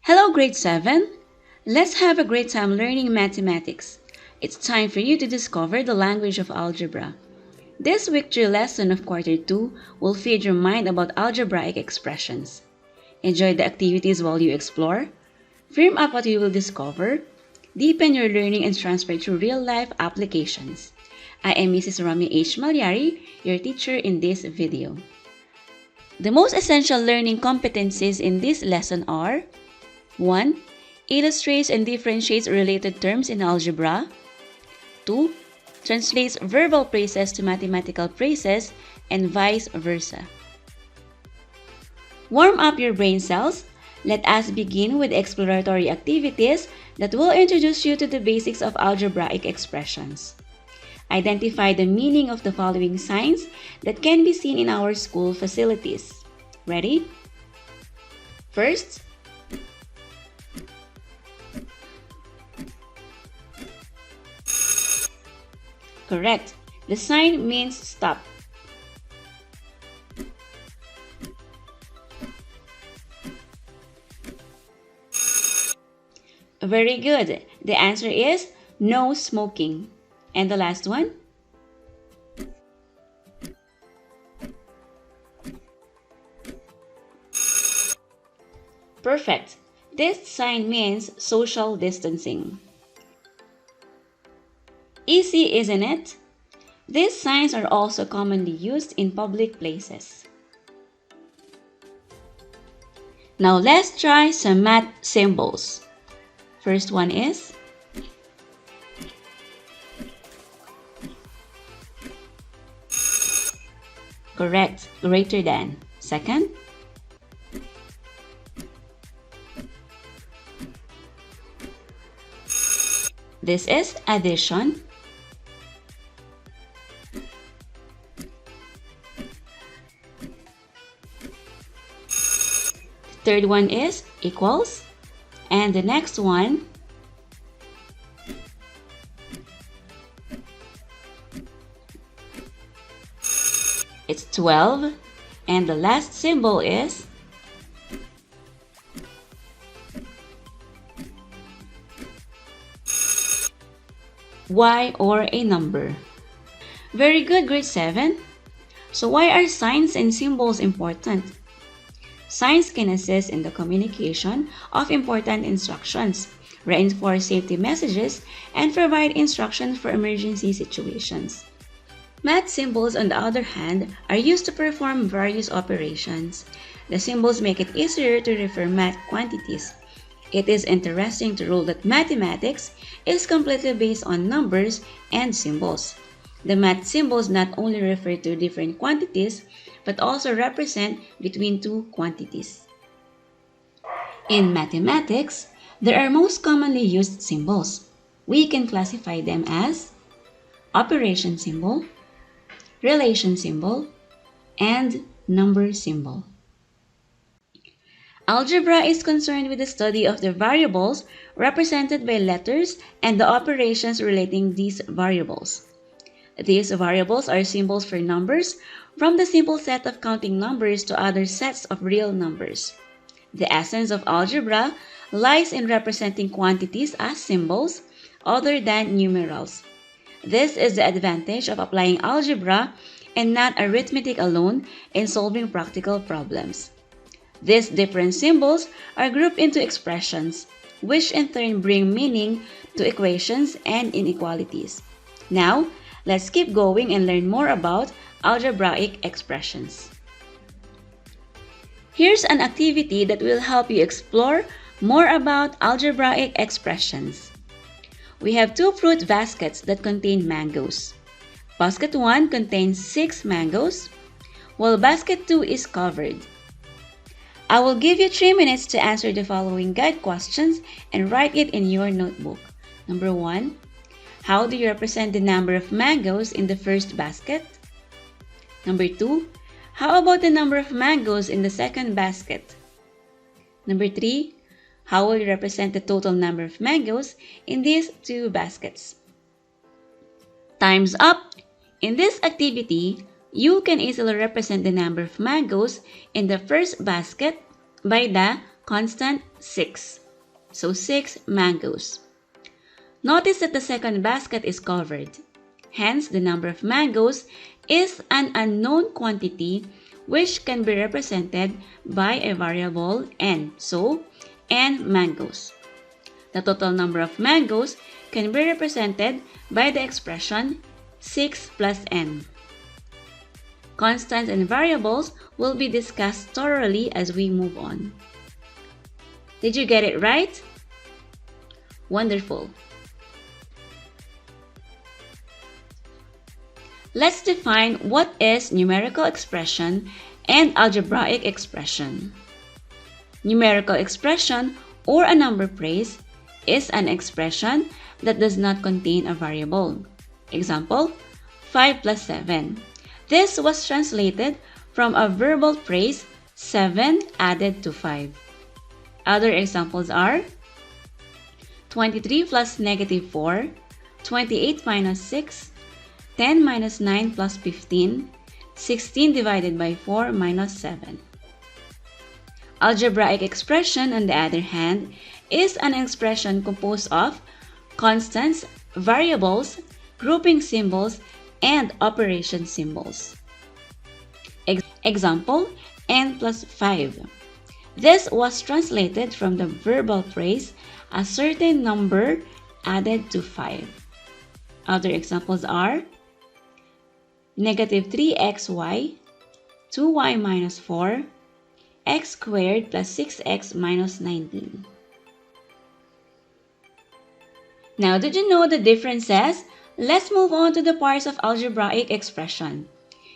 Hello, grade 7. Let's have a great time learning mathematics. It's time for you to discover the language of algebra. This week 3 lesson of quarter 2 will feed your mind about algebraic expressions. Enjoy the activities while you explore. Firm up what you will discover. Deepen your learning and transfer to real-life applications. I am Mrs. Ramia H. Malyari, your teacher in this video. The most essential learning competencies in this lesson are 1. Illustrates and differentiates related terms in algebra. 2. Translates verbal phrases to mathematical phrases and vice versa. Warm up your brain cells. Let us begin with exploratory activities that will introduce you to the basics of algebraic expressions. Identify the meaning of the following signs that can be seen in our school facilities. Ready? First, correct. The sign means stop. Very good. The answer is no smoking. And the last one? Perfect. This sign means social distancing. Easy, isn't it? These signs are also commonly used in public places. Now let's try some math symbols. First one is correct, greater than. Second, this is addition. Third one is equals. And the next one it's 12. And the last symbol is Y or a number. Very good, grade 7. So why are signs and symbols important? Signs can assist in the communication of important instructions, reinforce safety messages, and provide instructions for emergency situations. Math symbols, on the other hand, are used to perform various operations. The symbols make it easier to refer math quantities. It is interesting to rule that mathematics is completely based on numbers and symbols. The math symbols not only refer to different quantities, but also represent between two quantities. In mathematics, there are most commonly used symbols. We can classify them as operation symbol, relation symbol, and number symbol. Algebra is concerned with the study of the variables represented by letters and the operations relating these variables. These variables are symbols for numbers, from the simple set of counting numbers to other sets of real numbers. The essence of algebra lies in representing quantities as symbols other than numerals. This is the advantage of applying algebra and not arithmetic alone in solving practical problems. These different symbols are grouped into expressions, which in turn bring meaning to equations and inequalities. Now, let's keep going and learn more about algebraic expressions. Here's an activity that will help you explore more about algebraic expressions. We have two fruit baskets that contain mangoes. Basket 1 contains 6 mangoes, while basket 2 is covered. I will give you 3 minutes to answer the following guide questions and write it in your notebook. Number 1. How do you represent the number of mangoes in the first basket? Number 2. How about the number of mangoes in the second basket? Number 3. How will you represent the total number of mangoes in these two baskets? Time's up! In this activity, you can easily represent the number of mangoes in the first basket by the Constant, 6. So 6 mangoes. Notice that the second basket is covered. Hence, the number of mangoes is an unknown quantity which can be represented by a variable n. So, n mangoes. The total number of mangoes can be represented by the expression 6 plus n. Constants and variables will be discussed thoroughly as we move on. Did you get it right? Wonderful. Let's define what is numerical expression and algebraic expression. Numerical expression or a number phrase is an expression that does not contain a variable. Example, 5 plus 7. This was translated from a verbal phrase, 7 added to 5. Other examples are 23 plus negative 4, 28 minus 6, 10 minus 9 plus 15, 16 divided by 4 minus 7. Algebraic expression, on the other hand, is an expression composed of constants, variables, grouping symbols, and operation symbols. Example, n plus 5. This was translated from the verbal phrase, a certain number added to 5. Other examples are negative 3xy, 2y minus 4, x squared plus 6x minus 19. Now, did you know the differences? Let's move on to the parts of algebraic expression.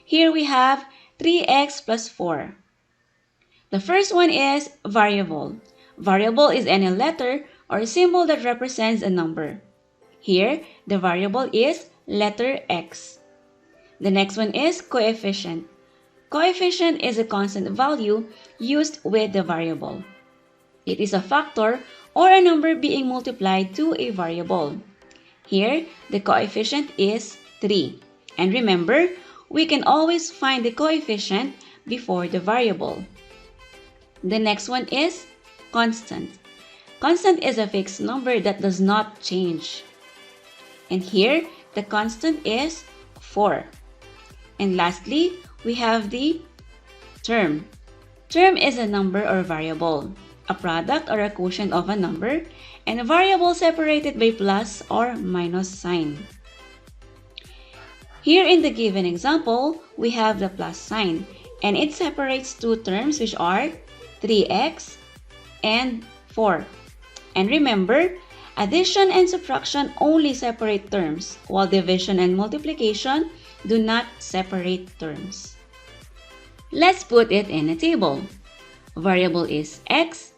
Here we have 3x plus 4. The first one is variable. Variable is any letter or symbol that represents a number. Here, the variable is letter x. The next one is coefficient. Coefficient is a constant value used with the variable. It is a factor or a number being multiplied to a variable. Here, the coefficient is 3. And remember, we can always find the coefficient before the variable. The next one is constant. Constant is a fixed number that does not change. And here, the constant is 4. And lastly, we have the term. Term is a number or variable, a product or a quotient of a number, and a variable separated by plus or minus sign. Here in the given example, we have the plus sign, and it separates two terms which are 3x and 4. And remember, addition and subtraction only separate terms, while division and multiplication do not separate terms. Let's put it in a table. Variable is x,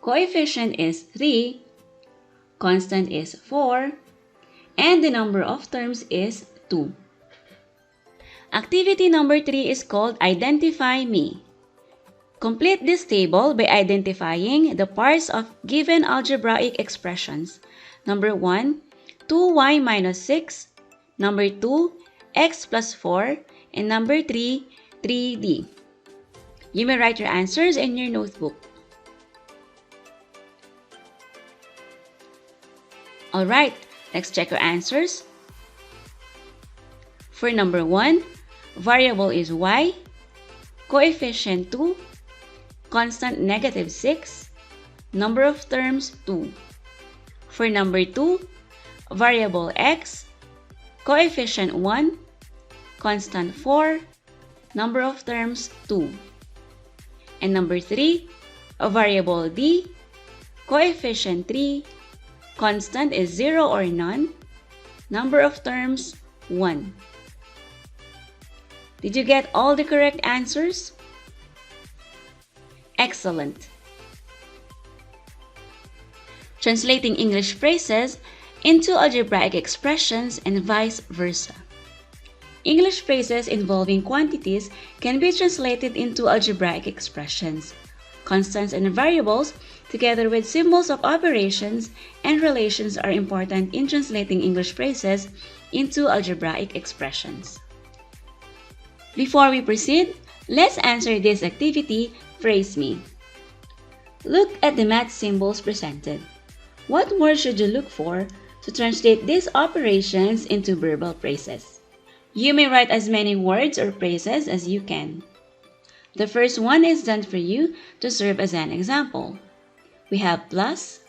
coefficient is 3, constant is 4, and the number of terms is 2. Activity number 3 is called Identify Me. Complete this table by identifying the parts of given algebraic expressions. Number 1, 2y minus 6. Number 2, x plus 4. And number 3, 3d. You may write your answers in your notebook. Alright, let's check your answers. For number 1, variable is y, coefficient 2, constant negative 6, number of terms 2. For number 2, variable x, coefficient 1, constant 4, number of terms 2. And number 3, variable d, coefficient 3, constant is 0 or none, number of terms 1. Did you get all the correct answers? Excellent. Translating English phrases into algebraic expressions and vice versa. English phrases involving quantities can be translated into algebraic expressions. Constants and variables, together with symbols of operations and relations, are important in translating English phrases into algebraic expressions. Before we proceed, let's answer this activity, Phrase Me. Look at the math symbols presented. What word should you look for to translate these operations into verbal phrases? You may write as many words or phrases as you can. The first one is done for you to serve as an example. We have plus,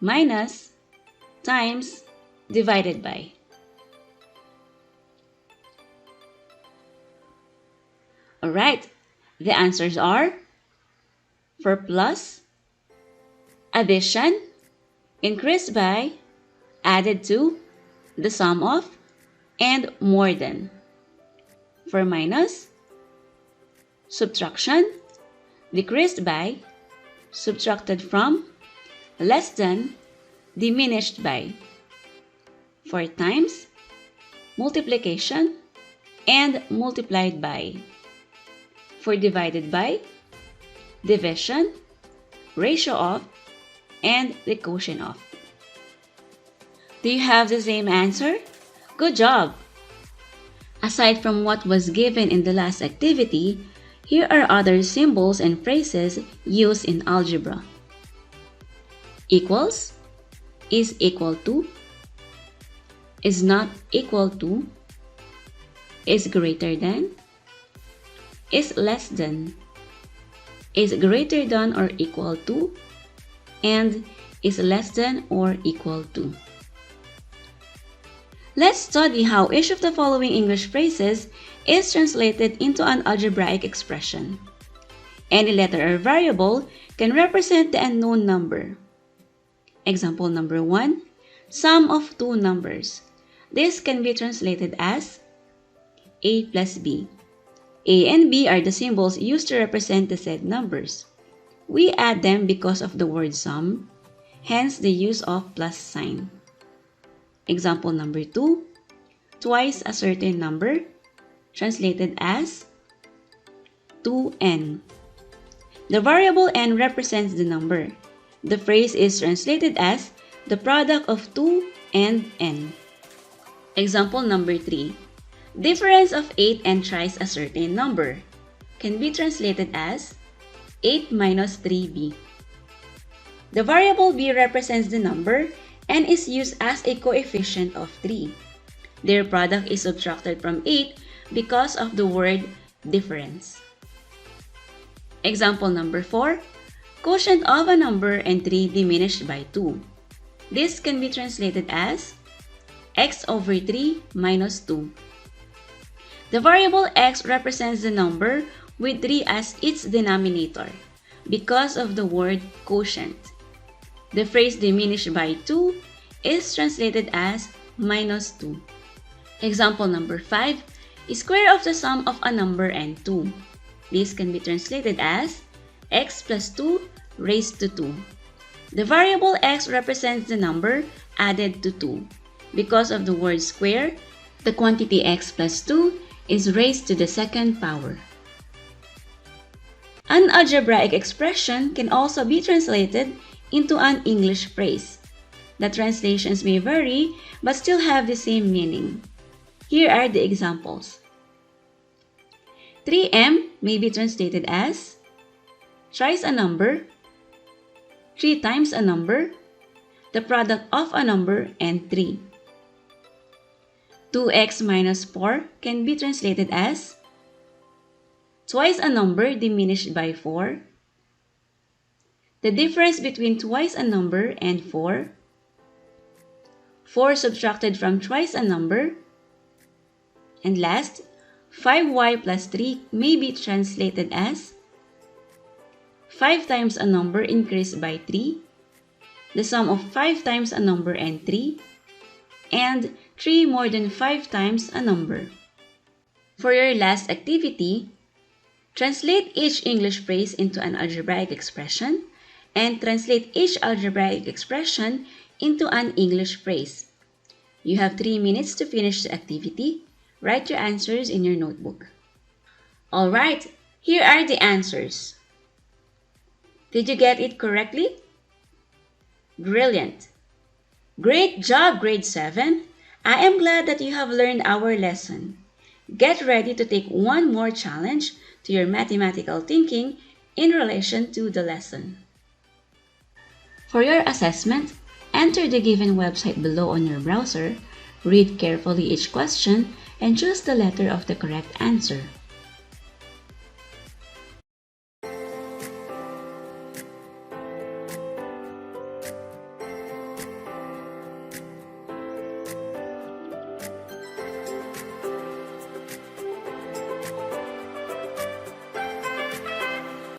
minus, times, divided by. Alright, the answers are for plus, addition, increased by, added to, the sum of, and more than. For minus, subtraction, decreased by, subtracted from, less than, diminished by. For times, multiplication, and multiplied by. For divided by, division, ratio of, and the quotient of. Do you have the same answer? Good job! Aside from what was given in the last activity, here are other symbols and phrases used in algebra. Equals, is equal to, is not equal to, is greater than, is less than, is greater than or equal to, and is less than or equal to. Let's study how each of the following English phrases is translated into an algebraic expression. Any letter or variable can represent the unknown number. Example number 1, sum of two numbers. This can be translated as A plus B. A and B are the symbols used to represent the said numbers. We add them because of the word sum, hence the use of plus sign. Example number 2, twice a certain number, translated as 2n. The variable n represents the number. The phrase is translated as the product of 2 and n. Example number 3, difference of 8 and thrice a certain number, can be translated as 8 minus 3b. The variable b represents the number and is used as a coefficient of 3. Their product is subtracted from 8 because of the word difference. Example number 4, quotient of a number and 3 diminished by 2. This can be translated as x over 3 minus 2. The variable x represents the number with 3 as its denominator because of the word quotient. The phrase diminished by 2 is translated as minus 2. Example number 5, square of the sum of a number and 2. This can be translated as x plus 2 raised to 2. The variable x represents the number added to 2. Because of the word square, the quantity x plus 2 is raised to the second power. An algebraic expression can also be translated into an English phrase. The translations may vary but still have the same meaning. Here are the examples. 3m may be translated as thrice a number, 3 times a number, the product of a number, and 3. 2x minus 4 can be translated as twice a number diminished by 4, the difference between twice a number and 4, 4 subtracted from twice a number, and last, 5y plus 3 may be translated as 5 times a number increased by 3, the sum of 5 times a number and 3, and 3 more than 5 times a number. For your last activity, translate each English phrase into an algebraic expression and translate each algebraic expression into an English phrase. You have 3 minutes to finish the activity. Write your answers in your notebook. Alright, here are the answers. Did you get it correctly? Brilliant! Great job, grade 7! I am glad that you have learned our lesson. Get ready to take one more challenge to your mathematical thinking in relation to the lesson. For your assessment, enter the given website below on your browser, read carefully each question, and choose the letter of the correct answer.